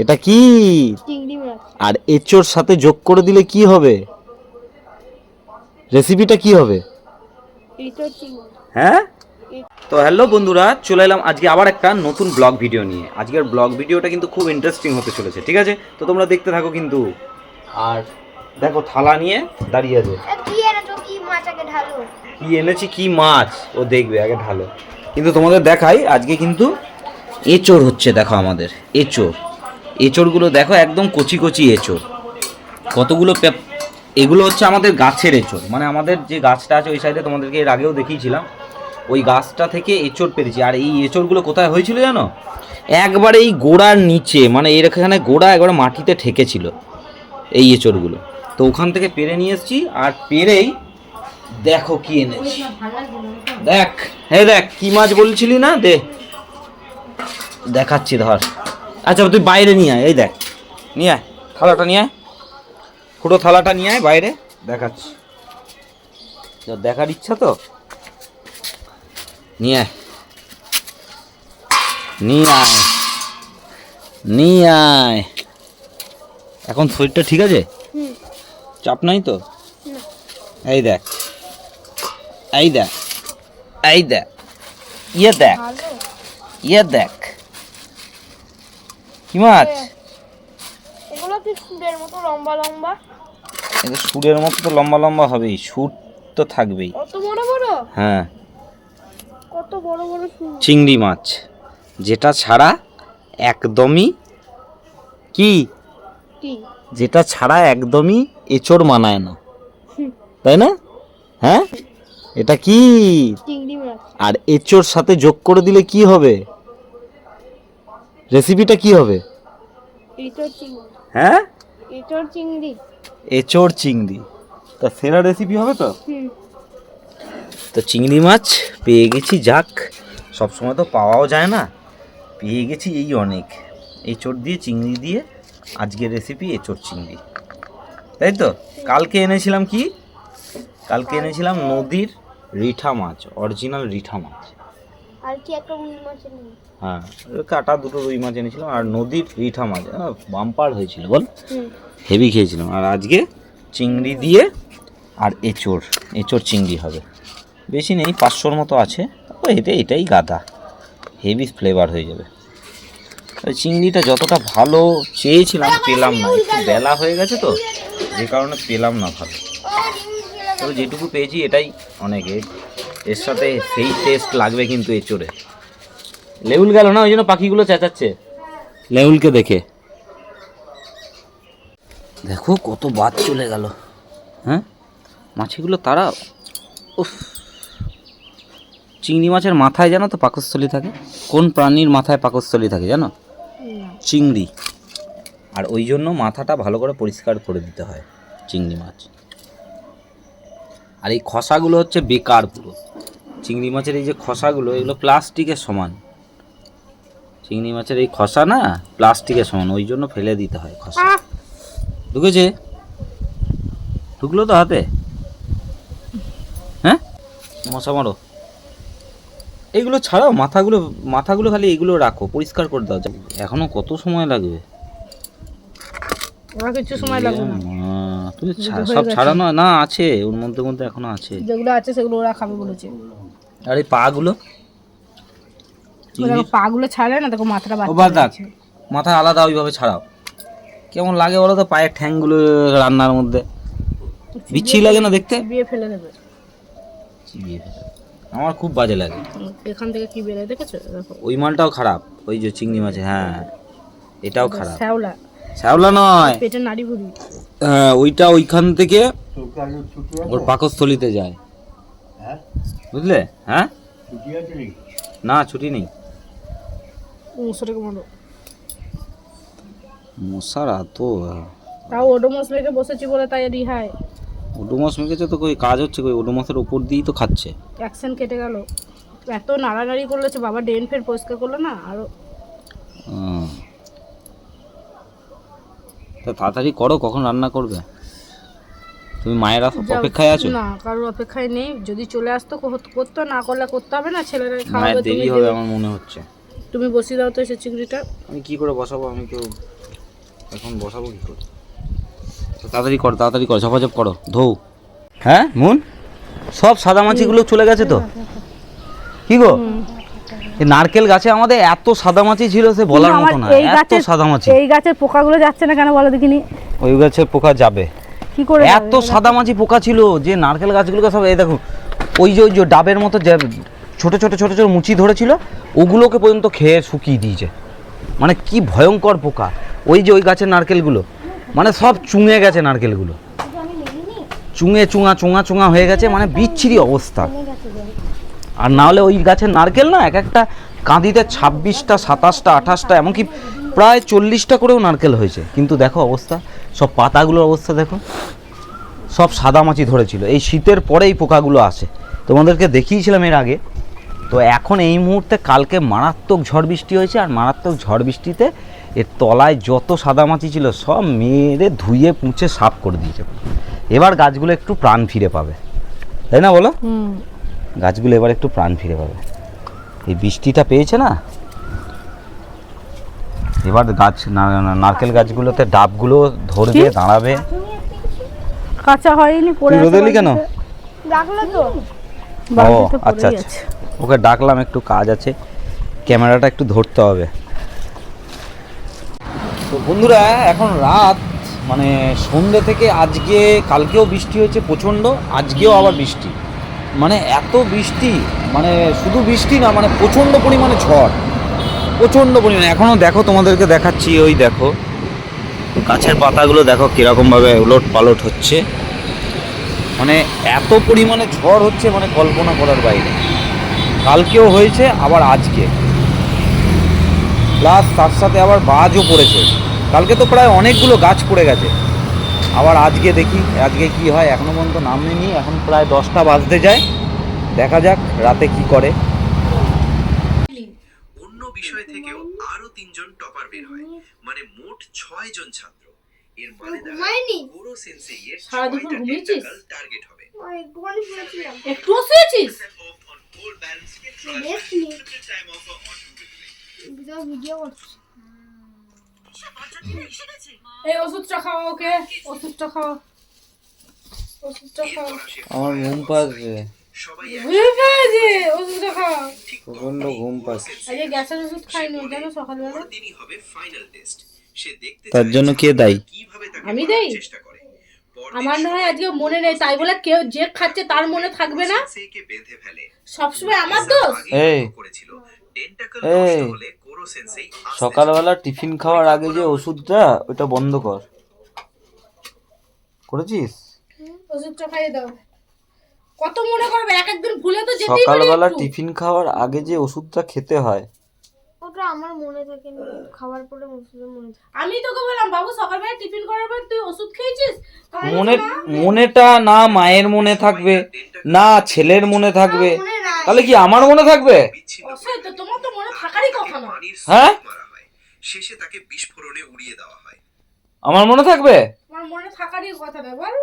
এটা কি? চিংড়ি মাছ। আর এঁচোর সাথে যোগ করে দিলে কি হবে? রেসিপিটা কি হবে? এঁচোড় চিংড়ি। হ্যাঁ, তো হ্যালো বন্ধুরা, চলে এলাম আজকে আবার একটা নতুন ব্লগ ভিডিও নিয়ে। আজকের ব্লগ ভিডিওটা কিন্তু খুব ইন্টারেস্টিং হতে চলেছে, ঠিক আছে? তো তোমরা দেখতে থাকো কিন্তু। আর দেখো থালা নিয়ে দাঁড়িয়ে আছে। কি এনেছি, কি মাছ ও দেখবে, আগে ঢালো। কিন্তু তোমাদের দেখাই, আজকে কিন্তু এঁচোড় হচ্ছে। দেখো আমাদের এঁচোড়গুলো দেখো, একদম কচি কচি এঁচোড়। কতগুলো এগুলো হচ্ছে আমাদের গাছের এঁচোড়, মানে আমাদের যে গাছটা আছে ওই সাইডে, তোমাদেরকে এর আগেও দেখিয়েছিলাম। ওই গাছটা থেকে এঁচোড় পেরেছি। আর এই এঁচোড়গুলো কোথায় হয়েছিল জানো? একবারে এই গোড়ার নিচে, মানে এর এখানে গোড়া একবারে মাটিতে ঠেকেছিল এই এঁচোড়গুলো। তো ওখান থেকে পেরে নিয়ে এসেছি। আর পেরেই দেখো কি এনেছি। দেখ, হ্যাঁ দেখ, কি মাছ বলছিলি না? দেখাচ্ছি ধর। আচ্ছা তুই বাইরে নিয়ে আয়, এই দেখ, নিয়ে আয় থালাটা, নিয়ে আয় পুরো থালাটা, নিয়ে আয় বাইরে, দেখাচ্ছি। দেখার ইচ্ছা তো, নিয়ে আয়, নিয়ে আয়, নিয়ে আয়। এখন শরীরটা ঠিক আছে? চাপ নাই তো? এই দেখ, এই দেখ, এই দেখ, ইয়ে দেখ, ইয়ে দেখ, কি মাছ? এগুলো কি সুরের মতো লম্বা লম্বা? এটা সুরের মতো তো লম্বা লম্বা হবেই, সুর তো থাকবেই। কত বড় বড়? হ্যাঁ, কত বড় বড় সুর। চিংড়ি মাছ, যেটা ছাড়া একদমই কি, যেটা ছাড়া একদমই এঁচোড় মানায় না, তাই না? হ্যাঁ, এটা কি? চিংড়ি মাছ। আর এঁচোড় সাথে যোগ করে দিলে কি হবে? রেসিপিটা কি হবে? এঁচোড় চিংড়ি। হ্যাঁ, এঁচোড় চিংড়ি। এঁচোড় চিংড়ি, তা সেরা রেসিপি হবে তো। হুম। তো চিংড়ি মাছ পেয়ে গেছি, যাক, সবসময় তো পাওয়াও যায় না, পেয়ে গেছি এই অনেক। এঁচোড় দিয়ে চিংড়ি দিয়ে আজকের রেসিপি এঁচোড় চিংড়ি, তাই তো? কালকে এনেছিলাম কি? কালকে এনেছিলাম নদীর রিঠা মাছ, অরিজিনাল রিঠা মাছ। আর কি একটা রুই মাছ এনেছি। হ্যাঁ, কাটা দুটো রুই মাছ এনেছিলাম, আর নদীর রিঠা মাছ বাম্পার হয়েছিল বল, হেভি খেয়েছিলাম। আর আজকে চিংড়ি দিয়ে আর এঁচোড় চিংড়ি হবে। বেশি নেই, 500-র মতো আছে। ও এটাই গাদা, হেভি ফ্লেভার হয়ে যাবে। চিংড়িটা যতটা ভালো চেয়েছিলাম পেলাম না, একটু বেলা হয়ে গেছে তো, যে কারণে পেলাম না ভালো। তবে যেটুকু পেয়েছি এটাই অনেক। এর সাথে সেই টেস্ট লাগবে কিন্তু এঁচোড়ে। লেউল গেল না, ওই জন্য পাখিগুলো চেঁচাচ্ছে লেউলকে দেখে। দেখো কত বাদ চলে গেল। হ্যাঁ, মাছিগুলো তারা, উফ। চিংড়ি মাছের মাথায় জানো তো পাকস্থলী থাকে? কোন প্রাণীর মাথায় পাকস্থলী থাকে জানো? চিংড়ি। আর ওই জন্য মাথাটা ভালো করে পরিষ্কার করে দিতে হয় চিংড়ি মাছ। আর এই খসাগুলো হচ্ছে বেকার পুরো। চিংড়ি মাছের এই যে খসাগুলো, এগুলো প্লাস্টিকের সমান। চিংড়ি মাছের এই খসা না প্লাস্টিকের সমান, ওই জন্য ফেলে দিতে হয় খসা। ঢুকেছে? ঢুকলো তো হাতে? হ্যাঁ, মশা মারো। এইগুলো ছাড়াও, মাথাগুলো খালি এগুলো রাখো, পরিষ্কার করে দাও। এখনো কত সময় লাগবে? কিছু সময় লাগবে না। তুমি সব ছাড়ানো না আছে ওর মধ্যে এখনো আছে, যেগুলো আছে সেগুলো ওরা খাবে বলেছে। আর এই পাগুলো, পাগুলো ছাড়লে না, দেখো মাথাটা বাচ্চা, মাথা আলাদা ওইভাবে ছাড়াও। কেমন লাগে বলো তো পায়ের ঠ্যাংগুলো রান্নার মধ্যে? বিচ্ছিরি লাগে না দেখতে? চিবিয়ে ফেলে দেবে। আমার খুব বাজে লাগে। এখান থেকে কি বেরোয় দেখেছো? দেখো ওই মালটাও খারাপ, ওই যে চিংড়ি মাছ। হ্যাঁ, এটাও খারাপ। শ্যাওলা নয়, পেটের নাড়ি ভুড়ি। হ্যাঁ, ওইটা ওইখান থেকে ওর পাকস্থলীতে যায়, বুঝলে? হ্যাঁ, না ছুটি নেই। মশার তো তাও ওডোমস মেখে বসেছি বলে তাই রিহাই। ওডোমস মেখেছে তো, কই কাজ হচ্ছে? কই ওডোমসের উপর দিয়েই তো খাচ্ছে। অ্যাকশন কেটে গেল। এত নাড়ানাড়ি করলেছে বাবা, ড্রেন ফের পরিষ্কার করলো না আরো। তা তাড়াতাড়ি করো, কখন রান্না করবে? তুমি মায়ের অপেক্ষায় আছো? না, কারোর অপেক্ষায় নেই। যদি চলে আসতো করতো, না করলে করতে হবে না। ছেলেরা মায়ের দেরি হবে আমার মনে হচ্ছে। তুমি বসিয়ে দাও তো সে চিংড়িটা। আমি কি করে বসাবো, আমি তো এখন বসাবো কি করে? তো তাড়াতাড়ি করো ঝপাঝপ করো, ধৌ। হ্যাঁ মুন, সব সাদা মাছিগুলো চলে গেছে তো। কি গো, এই নারকেল গাছে আমাদের এত সাদামাছি ছিল সে বলার আমার মতো না, এই এত গাছের সাদামাছি। এই গাছের পোকাগুলো যাচ্ছে না কেন বলো দেখিনি? ওই গাছে পোকা যাবে কি করে এত সাদামাছি পোকা ছিল যে নারকেল গাছগুলোকে সব, এই দেখো ওই যে ডাবের মতো যে ছোট ছোট ছোট ছোট মুচি ধরেছিল ওগুলোকে পর্যন্ত খেয়ে শুকিয়ে দিয়েছে। মানে কি ভয়ঙ্কর পোকা। ওই যে ওই গাছের নারকেলগুলো মানে সব চুঙে গেছে, নারকেলগুলো চুঙে চুঙা চুঙা চুঙা হয়ে গেছে, মানে বিচ্ছিরি অবস্থা। আর না হলে ওই গাছের নারকেল না এক একটা কাঁদিতে 26টা 27টা 28টা এমনকি প্রায় 40টা করেও নারকেল হয়েছে। কিন্তু দেখো অবস্থা, সব পাতাগুলোর অবস্থা দেখো, সব সাদামাছি ধরেছিল। এই শীতের পরে এই পোকাগুলো আসে, তোমাদেরকে দেখিয়েছিলাম এর আগে। তো এখন এই মুহূর্তে কালকে মারাত্মক ঝড় বৃষ্টি হয়েছে, আর মারাত্মক ঝড় বৃষ্টিতে এর তলায় যত সাদামাছি ছিল সব মেরে ধুয়ে পুঁছে সাফ করে দিয়েছে। এবার গাছগুলো একটু প্রাণ ফিরে পাবে, তাই না বলো? গাছগুলো এবার একটু প্রাণ ফিরে পাবে, এই বৃষ্টিটা পেয়েছে না। এবার গাছ নারকেল গাছগুলোতে ডাবগুলো ধরবে, দাঁড়াবে। কাঁচা হয়নি, পড়ে আছে। রোদেলি কেন? ডাকলো তো ও আচ্ছা আচ্ছা, ওকে ডাকলাম, একটু কাজ আছে, ক্যামেরাটা একটু ধরতে হবে। তো বন্ধুরা এখন রাত, মানে সন্ধ্যে থেকে আজকে, কালকেও বৃষ্টি হয়েছে প্রচণ্ড, আজকেও আবার বৃষ্টি। মানে এত বৃষ্টি, মানে শুধু বৃষ্টি না, মানে প্রচণ্ড পরিমাণে ঝড়, প্রচণ্ড পরিমাণে। এখনও দেখো, তোমাদেরকে দেখাচ্ছি, ওই দেখো গাছের পাতাগুলো দেখো কীরকমভাবে উলট পালট হচ্ছে। মানে এত পরিমাণে ঝড় হচ্ছে, মানে কল্পনা করার বাইরে। কালকেও হয়েছে, আবার আজকে, প্লাস তার সাথে আবার বাজও পড়েছে। কালকে তো প্রায় অনেকগুলো গাছ পড়ে গেছে, আবার আজকে দেখি আজকে কি হয়। এখনও পর্যন্ত নাম নেই, এখন প্রায় 10টা বাজতে যায়, দেখা যাক রাতে কি করে। অন্য বিষয় থেকেও আরো 3 জন টপার বের হয়, মানে মোট 6 জন ছাত্র। এর মানে দাঁড়ায় পুরো সেন্সেই এর 6টা টেকনিক্যাল টার্গেট হবে। একটুও শুয়েছিস? এই ওষুধটা খাও, ওকে ওষুধটা খাও, ওষুধটা খাও। আমার ঘুম পাচ্ছে, সবাই ঘুম পাচ্ছে, ওষুধটা খাও। প্রচণ্ড ঘুম পাচ্ছে। আজকে গ্যাসের ওষুধ খাইনি জানো সকালবেলা। দিনই হবে ফাইনাল টেস্ট। সে দেখতে তার জন্য কে দায়ী? কিভাবে তাকে আমি দেই? চেষ্টা করে। আমার নয় আজকে মনে নেই, তাই বলে কেউ যে খাচ্ছে তার মনে থাকবে না সেকে বেঁধে ফেলে। সবসময় আমার দোষ। এই করেছিল টেন্টাকল এই নষ্ট হলে কোরো সেন্সেই সকালবেলা টিফিন খাওয়ার আগে যে ওষুধটা, ওটা বন্ধ কর। করেছিস? ওষুধটা খাইয়ে দাও। কত মনে করবে, এক একদিন ভুলে তো যেতেই পারি। সকালবেলা একটু। টিফিন খাওয়ার আগে যে ওষুধটা খেতে হয়, ওটা আমার মনে থাকে না, খাবার পরে ওষুধের মনে থাকে। আমি তোকে বললাম বাবু সকালবেলা টিফিন করার পর তুই ওষুধ খেয়েছিস? তাহলে মনে না। মনেটা না মায়ের মনে থাকবে, না ছেলের মনে থাকবে, মনে নাই। তাহলে কি আমার মনে থাকবে? অসহায় তো, তোমার তো মনে থাকারই কথা না। হ্যাঁ? মারা হয়, শেষে তাকে বিস্ফোরণে উড়িয়ে দেওয়া হয়। আমার মনে থাকবে? তোমার মনে থাকারই কথা না বল।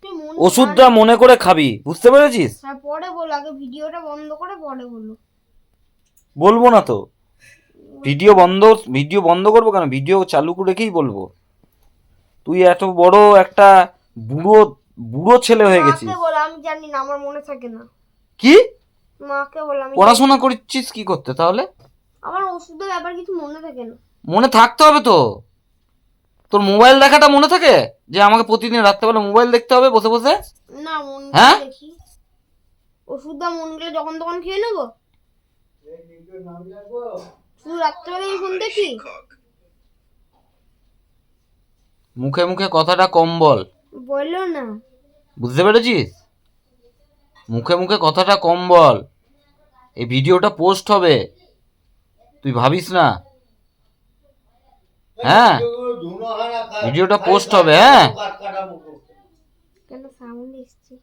তুই মনে ওষুধটা মনে করে খাবি, বুঝতে পেরেছিস? হ্যাঁ পরে বলো, আগে ভিডিওটা বন্ধ করে পরে বলো। বলবো না তো, ভিডিও বন্ধ করবো কেন, ভিডিও চালু রেখেই বলবো। তুই এত বড় একটা বুড়ো বুড়ো ছেলে হয়ে গেছিস। মাকে বলো, আমি জানি না, আমার মনে থাকে না। কি মাকে বলো, আমি পড়াশোনা করছিস কি করতে তাহলে? আমার ওষুধের ব্যাপার কিছু মনে থাকে না। মনে থাকতে হবে তো। তোর মোবাইল দেখাটা মনে থাকে, যে আমাকে প্রতিদিন রাত্রেবেলা মোবাইল দেখতে হবে বসে বসে? না মন হ্যাঁ? দেখি ওষুধটা মন গেলে যখন তখন খেয়ে নেবো। শুধু রাত্রেবেলা ফোন দেখি। শিক্ষক মুখে মুখে কথাটা কম বল, বললো না। বুঝতে পেরেছিস? মুখে মুখে কথাটা কম বল, এই ভিডিওটা পোস্ট হবে, তুই ভাবিস না। হ্যাঁ, ভিডিওটা পোস্ট হবে। হ্যাঁ, কেন সাউন্ড এসছে?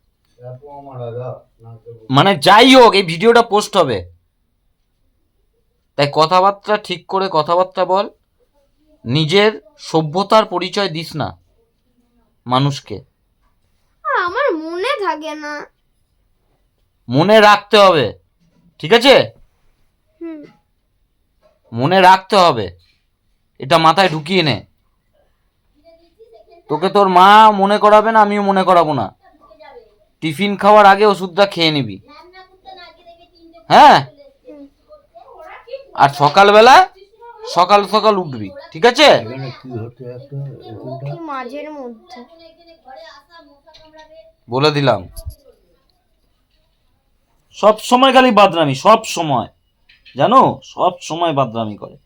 মানে যাই হোক এই ভিডিওটা পোস্ট হবে, তাই কথাবার্তা ঠিক করে কথাবার্তা বল। নিজের সভ্যতার পরিচয় দিস না মানুষকে, আমার মনে থাকে না। মনে রাখতে হবে, ঠিক আছে? হুম। মনে রাখতে হবে, এটা মাথায় ঢুকিয়ে নে। তোকে তোর মা মনে করাবে না, আমিও মনে করাবো না। টিফিন খাওয়ার আগে ওষুধটা খেয়ে নিবি, হ্যাঁ? আর সকালবেলা সকাল সকাল উঠবি, ঠিক আছে? কি মাঝের মধ্যে বলে দিলাম। সব সময় খালি বাদরামি, সব সময়, জানো, সব সময় বাদরামি করে।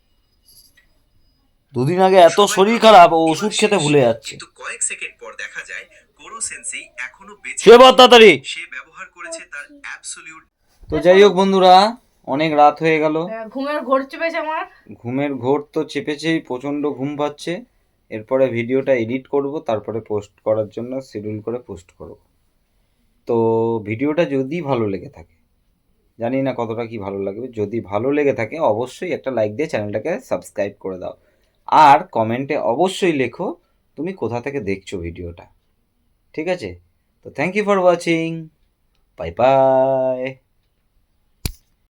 দুদিন আগে এত শরীর খারাপ, ও ওষুধ খেতে ভুলে যাচ্ছে। কিন্তু কয়েক সেকেন্ড পর দেখা যায় কোরো সেন্সেই এখনো বেঁচে সে বল তাড়াতাড়ি। সে ব্যবহার করেছে তার অ্যাবসলিউট। তো যাই হোক বন্ধুরা, অনেক রাত হয়ে গেল। ঘুমের ঘোর চেপেছে আমার। ঘুমের ঘোর তো চেপেছেই, প্রচণ্ড ঘুম পাচ্ছে। এরপরে ভিডিওটা এডিট করব, তারপরে পোস্ট করার জন্য শিডিউল করে পোস্ট করব। তো ভিডিওটা যদি ভালো লেগে থাকে, জানি না কতটা কি ভালো লাগবে, যদি ভালো লেগে থাকে অবশ্যই একটা লাইক দিয়ে চ্যানেলটাকে সাবস্ক্রাইব করে দাও। আর কমেন্টে অবশ্যই লেখো তুমি কোথা থেকে দেখছো ভিডিওটা, ঠিক আছে? তো thank you for watching, bye by.